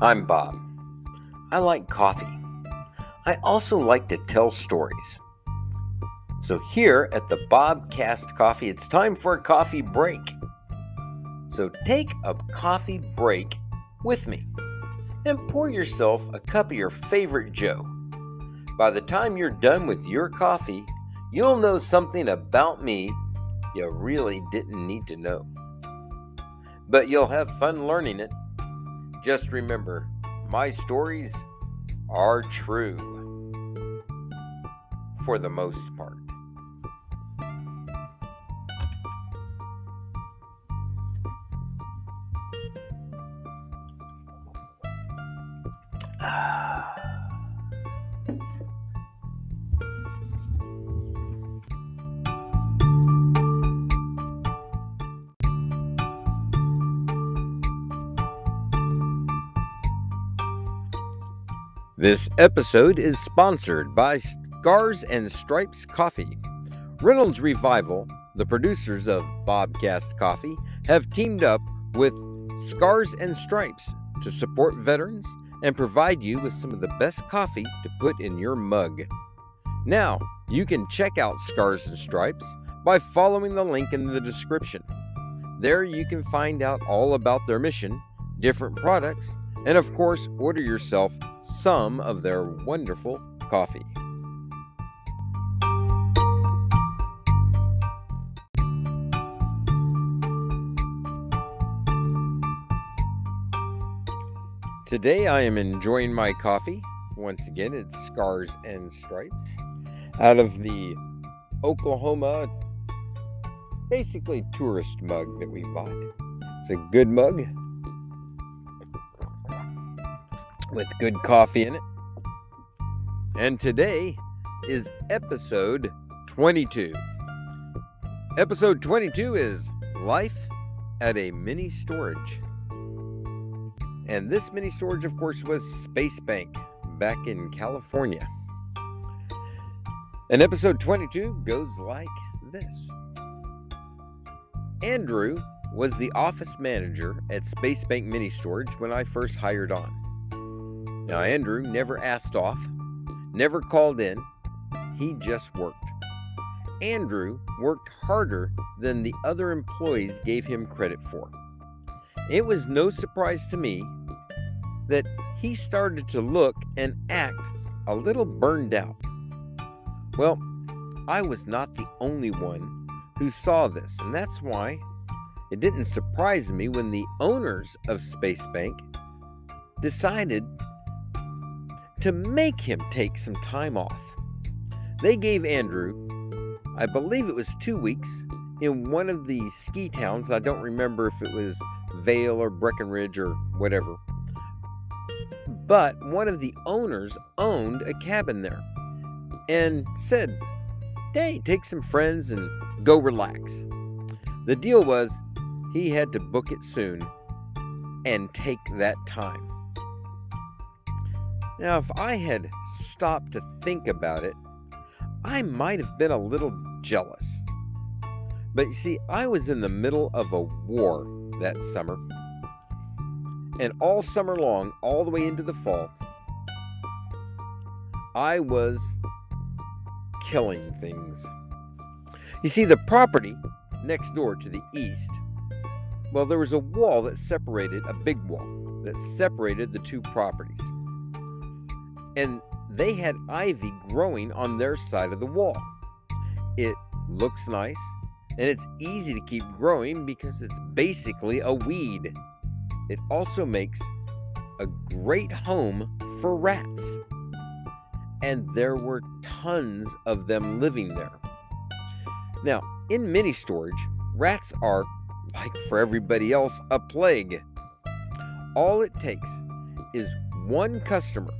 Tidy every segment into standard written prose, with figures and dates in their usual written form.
I'm Bob. I like coffee. I also like to tell stories. So, here at the Bobcast Coffee, it's time for a coffee break. So, take a coffee break with me and pour yourself a cup of your favorite Joe. By the time you're done with your coffee, you'll know something about me you really didn't need to know. But you'll have fun learning it. Just remember, my stories are true. For the most part. This episode is sponsored by Scars and Stripes Coffee. Reynolds Revival, the producers of Bobcast Coffee, have teamed up with Scars and Stripes to support veterans and provide you with some of the best coffee to put in your mug. Now, you can check out Scars and Stripes by following the link in the description. There you can find out all about their mission, different products, and of course, order yourself some of their wonderful coffee. Today I am enjoying my coffee. Once again, it's Scars and Stripes out of the Oklahoma, basically tourist mug that we bought. It's a good mug with good coffee in it. And today is episode 22. Episode 22 is Life at a Mini Storage. And this mini storage, of course, was Space Bank back in California. And episode 22 goes like this. Andrew was the office manager at Space Bank Mini Storage when I first hired on. Now, Andrew never asked off, never called in, he just worked. Andrew worked harder than the other employees gave him credit for. It was no surprise to me that he started to look and act a little burned out. Well, I was not the only one who saw this, and that's why it didn't surprise me when the owners of Space Bank decided to make him take some time off. They gave Andrew, I believe it was 2 weeks, in one of the ski towns. I don't remember if it was Vail or Breckenridge or whatever. But one of the owners owned a cabin there and said, hey, take some friends and go relax. The deal was he had to book it soon and take that time. Now, if I had stopped to think about it, I might have been a little jealous. But you see, I was in the middle of a war that summer. And all summer long, all the way into the fall, I was killing things. You see, the property next door to the east, well, there was a wall that separated, a big wall, that separated the two properties. And they had ivy growing on their side of the wall. It looks nice, and it's easy to keep growing because it's basically a weed. It also makes a great home for rats. And there were tons of them living there. Now, in mini storage, rats are, like for everybody else, a plague. All it takes is one customer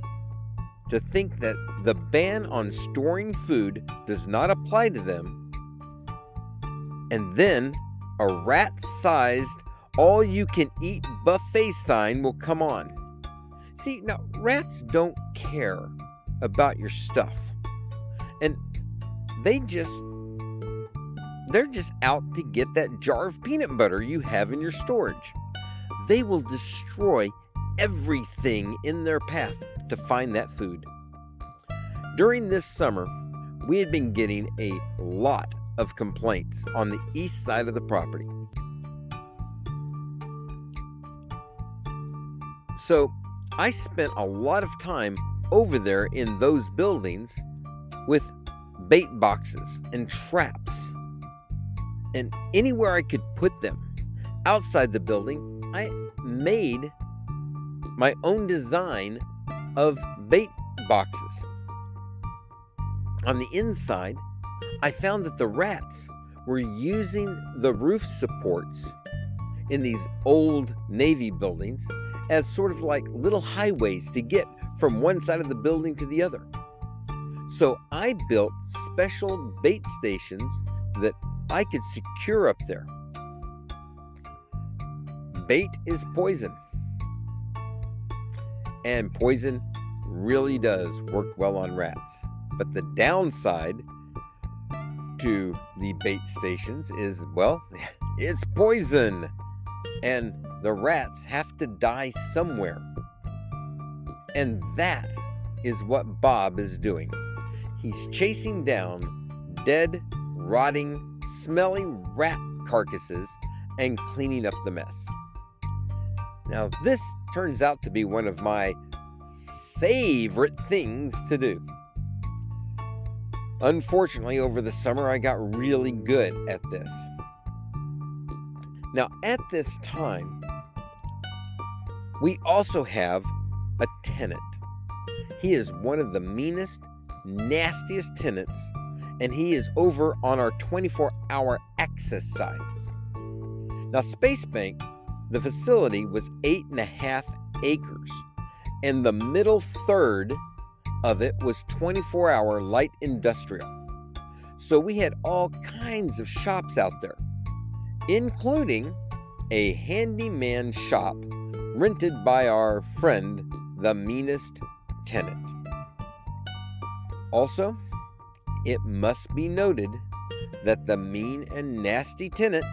to think that the ban on storing food does not apply to them, and then a rat-sized, all-you-can-eat buffet sign will come on. See, now, rats don't care about your stuff. And they're just out to get that jar of peanut butter you have in your storage. They will destroy everything in their path to find that food. During this summer, we had been getting a lot of complaints on the east side of the property. So I spent a lot of time over there in those buildings with bait boxes and traps. And anywhere I could put them outside the building, I made my own design of bait boxes. On the inside, I found that the rats were using the roof supports in these old Navy buildings as sort of like little highways to get from one side of the building to the other. So I built special bait stations that I could secure up there. Bait is poison. And poison really does work well on rats. But the downside to the bait stations is, well, it's poison. And the rats have to die somewhere. And that is what Bob is doing. He's chasing down dead, rotting, smelly rat carcasses and cleaning up the mess. Now, this turns out to be one of my favorite things to do. Unfortunately, over the summer, I got really good at this. Now, at this time, we also have a tenant. He is one of the meanest, nastiest tenants, and he is over on our 24-hour access side. Now, Space Bank, the facility was 8.5 acres, and the middle third of it was 24-hour light industrial. So we had all kinds of shops out there, including a handyman shop rented by our friend, the meanest tenant. Also, it must be noted that the mean and nasty tenant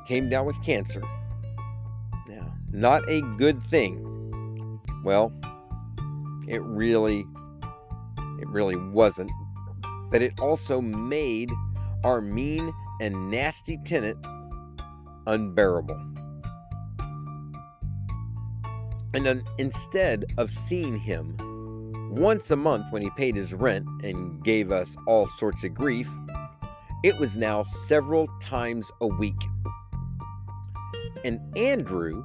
came down with cancer. Now, not a good thing. Well, it really wasn't. But it also made our mean and nasty tenant unbearable. And then instead of seeing him once a month when he paid his rent and gave us all sorts of grief, it was now several times a week. And Andrew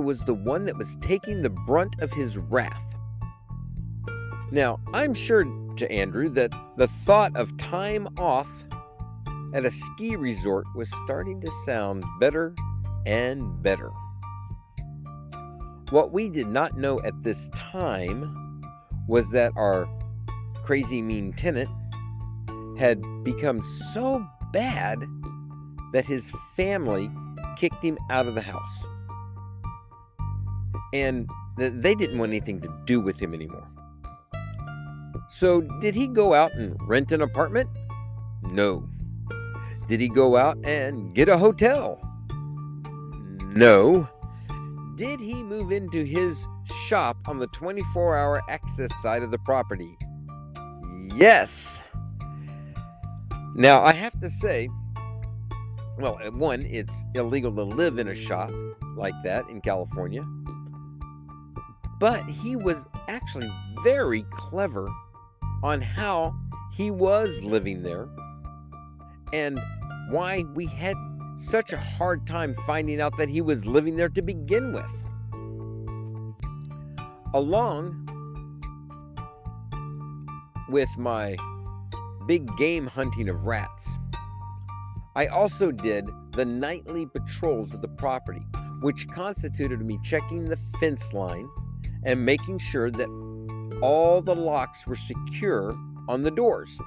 was the one that was taking the brunt of his wrath. Now, I'm sure to Andrew that the thought of time off at a ski resort was starting to sound better and better. What we did not know at this time was that our crazy mean tenant had become so bad that his family kicked him out of the house. And they didn't want anything to do with him anymore. So did he go out and rent an apartment? No. Did he go out and get a hotel? No. Did he move into his shop on the 24-hour access side of the property? Yes. Now, I have to say, well, one, it's illegal to live in a shop like that in California. But he was actually very clever on how he was living there and why we had such a hard time finding out that he was living there to begin with. Along with my big game hunting of rats, I also did the nightly patrols of the property, which constituted me checking the fence line and making sure that all the locks were secure on the doors.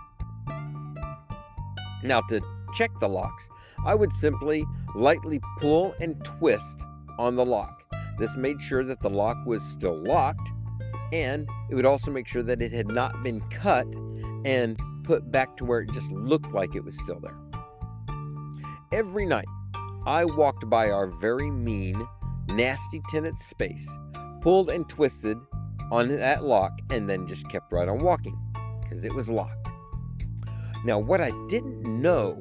Now, to check the locks, I would simply lightly pull and twist on the lock. This made sure that the lock was still locked, and it would also make sure that it had not been cut and put back to where it just looked like it was still there. Every night, I walked by our very mean, nasty tenant's space, pulled and twisted on that lock, and then just kept right on walking because it was locked. Now, what I didn't know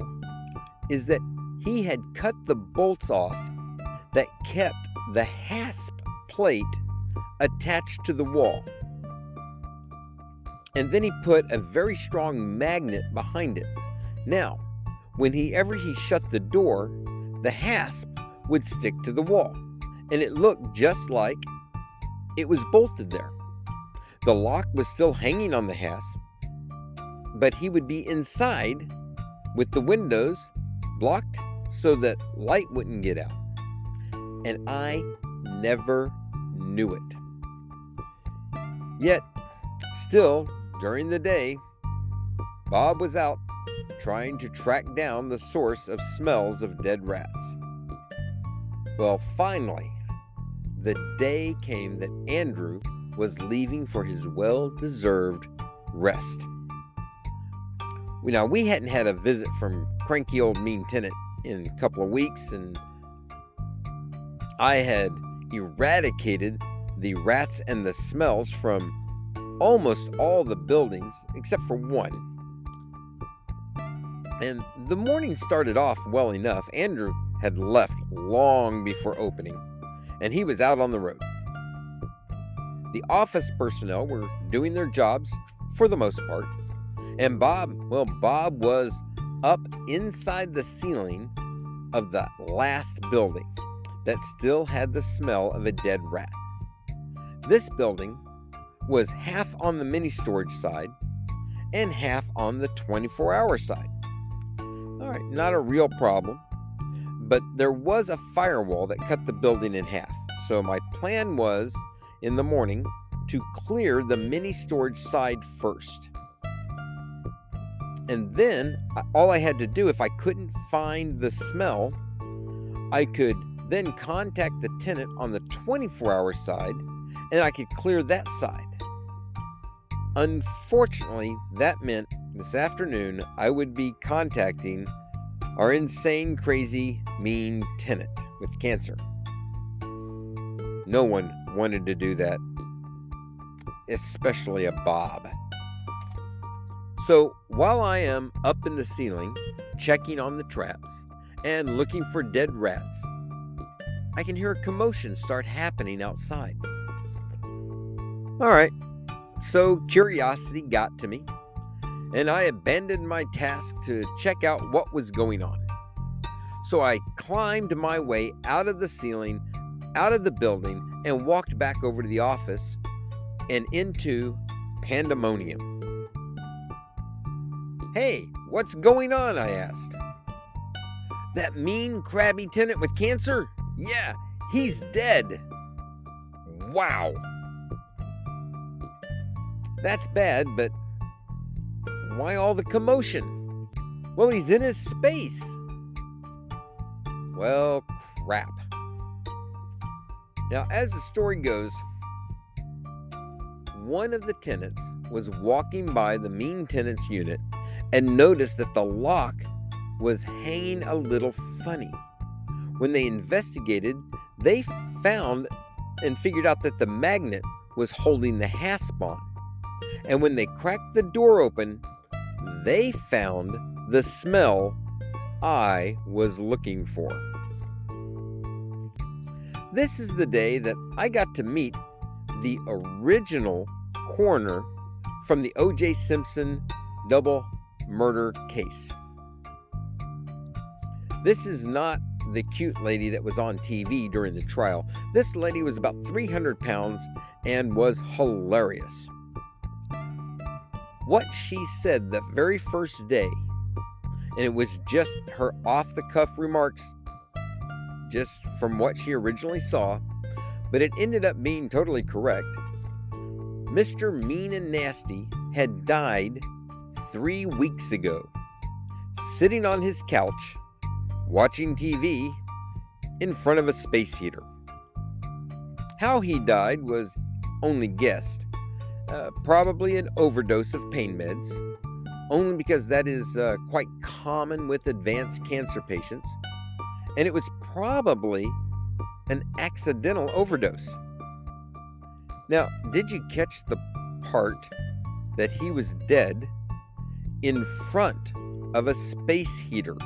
is that he had cut the bolts off that kept the hasp plate attached to the wall. And then he put a very strong magnet behind it. Now, whenever he shut the door, the hasp would stick to the wall, and it looked just like it was bolted there. The lock was still hanging on the hasp, but he would be inside with the windows blocked so that light wouldn't get out. And I never knew it. Yet, still, during the day, Bob was out trying to track down the source of smells of dead rats. Well, finally, the day came that Andrew was leaving for his well-deserved rest. Now, we hadn't had a visit from cranky old mean tenant in a couple of weeks, and I had eradicated the rats and the smells from almost all the buildings except for one. And the morning started off well enough. Andrew had left long before opening, and he was out on the road. The office personnel were doing their jobs for the most part, and Bob was up inside the ceiling of the last building that still had the smell of a dead rat. This building was half on the mini storage side and half on the 24-hour side. All right, not a real problem, but there was a firewall that cut the building in half. So my plan was, in the morning, to clear the mini storage side first. And then, all I had to do, if I couldn't find the smell, I could then contact the tenant on the 24-hour side, and I could clear that side. Unfortunately, that meant this afternoon I would be contacting our insane, crazy, mean tenant with cancer. No one wanted to do that, especially a Bob. So while I am up in the ceiling, checking on the traps and looking for dead rats, I can hear a commotion start happening outside. All right, so curiosity got to me, and I abandoned my task to check out what was going on. So I climbed my way out of the ceiling, out of the building, and walked back over to the office and into pandemonium. "Hey, what's going on?" I asked. "That mean, crabby tenant with cancer? Yeah, he's dead." "Wow. That's bad, but why all the commotion?" "Well, he's in his space." Well, crap. Now, as the story goes, one of the tenants was walking by the mean tenant's unit and noticed that the lock was hanging a little funny. When they investigated, they found and figured out that the magnet was holding the hasp on. And when they cracked the door open, they found the smell I was looking for. This is the day that I got to meet the original coroner from the O.J. Simpson double murder case. This is not the cute lady that was on TV during the trial. This lady was about 300 pounds and was hilarious. What she said the very first day, and it was just her off-the-cuff remarks, just from what she originally saw, but it ended up being totally correct. Mr. Mean and Nasty had died 3 weeks ago, sitting on his couch, watching TV in front of a space heater. How he died was only guessed. Probably an overdose of pain meds, only because that is quite common with advanced cancer patients. And it was probably an accidental overdose. Now, did you catch the part that he was dead in front of a space heater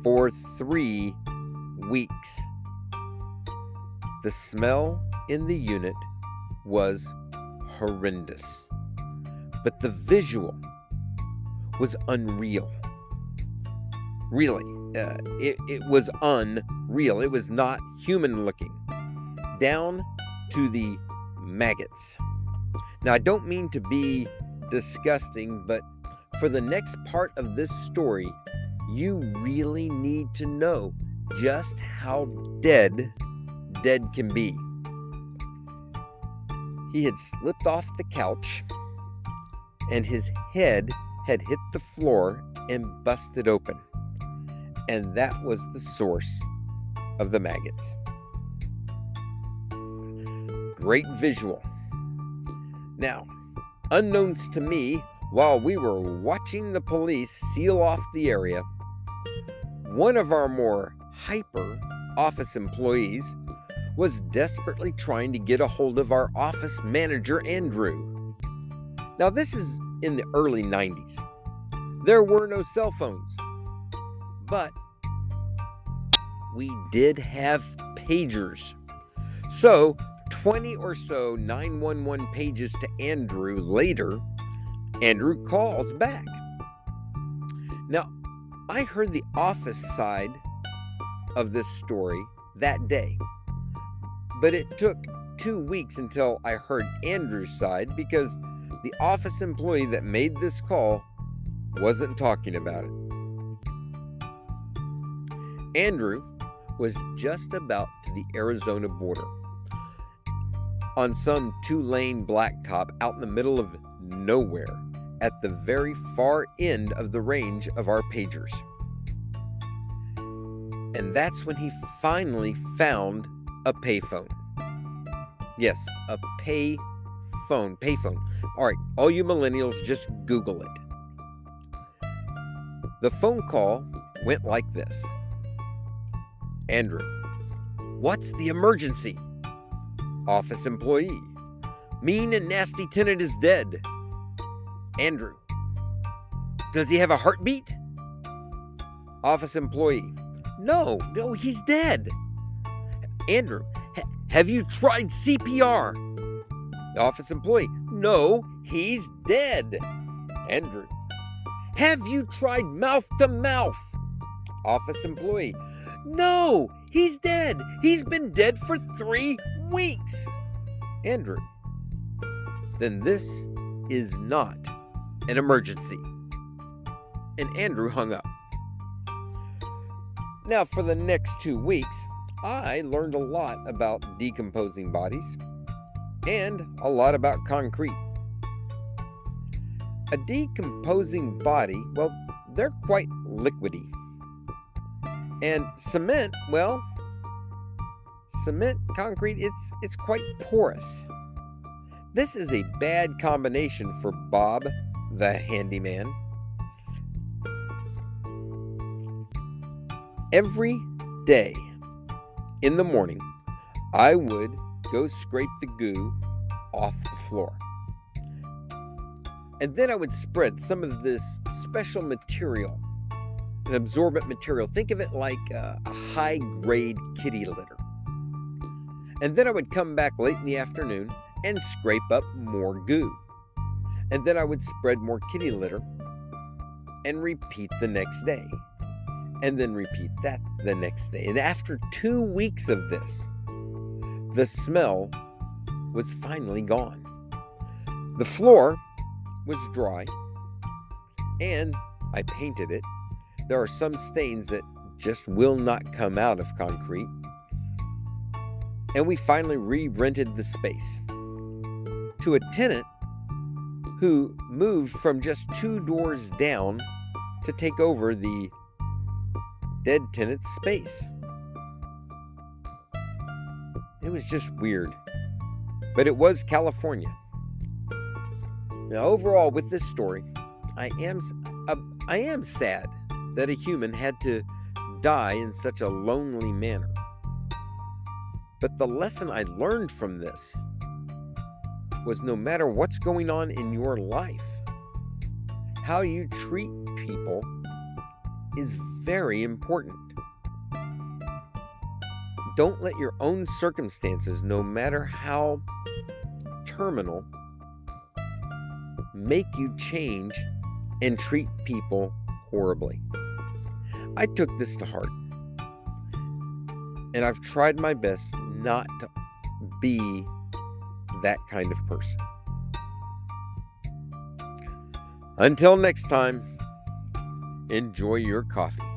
for 3 weeks? The smell in the unit was horrendous, but the visual was unreal. Really, it was unreal. It was not human looking, down to the maggots. Now, I don't mean to be disgusting, but for the next part of this story, you really need to know just how dead can be. He had slipped off the couch, and his head had hit the floor and busted open. And that was the source of the maggots. Great visual. Now, unbeknownst to me, while we were watching the police seal off the area, one of our more hyper office employees was desperately trying to get a hold of our office manager, Andrew. Now, this is in the early 90s. There were no cell phones, but we did have pagers. So, 20 or so 911 pages to Andrew later, Andrew calls back. Now, I heard the office side of this story that day, but it took 2 weeks until I heard Andrew's side because the office employee that made this call wasn't talking about it. Andrew was just about to the Arizona border on some 2-lane blacktop out in the middle of nowhere at the very far end of the range of our pagers. And that's when he finally found a payphone. Yes, a payphone. All right, all you millennials, just Google it. The phone call went like this. Andrew, what's the emergency? Office employee, mean and nasty tenant is dead. Andrew, does he have a heartbeat? Office employee, no, he's dead. Andrew, have you tried CPR? The office employee, no, he's dead. Andrew, have you tried mouth to mouth? Office employee, no, he's dead. He's been dead for 3 weeks. Andrew, then this is not an emergency. And Andrew hung up. Now, for the next 2 weeks, I learned a lot about decomposing bodies and a lot about concrete. A decomposing body, well, they're quite liquidy. And cement, well, concrete, it's quite porous. This is a bad combination for Bob, the handyman. Every day in the morning, I would go scrape the goo off the floor. And then I would spread some of this special material, an absorbent material. Think of it like a high-grade kitty litter. And then I would come back late in the afternoon and scrape up more goo. And then I would spread more kitty litter and repeat the next day. And then repeat that the next day. And after 2 weeks of this, the smell was finally gone. The floor was dry, and I painted it. There are some stains that just will not come out of concrete. And we finally re-rented the space to a tenant who moved from just 2 doors down to take over the dead tenant's space. It was just weird, but it was California. Now, overall, with this story, I am sad that a human had to die in such a lonely manner. But the lesson I learned from this was no matter what's going on in your life, how you treat people is very important. Don't let your own circumstances, no matter how terminal, make you change and treat people horribly. I took this to heart, and I've tried my best not to be that kind of person. Until next time, enjoy your coffee.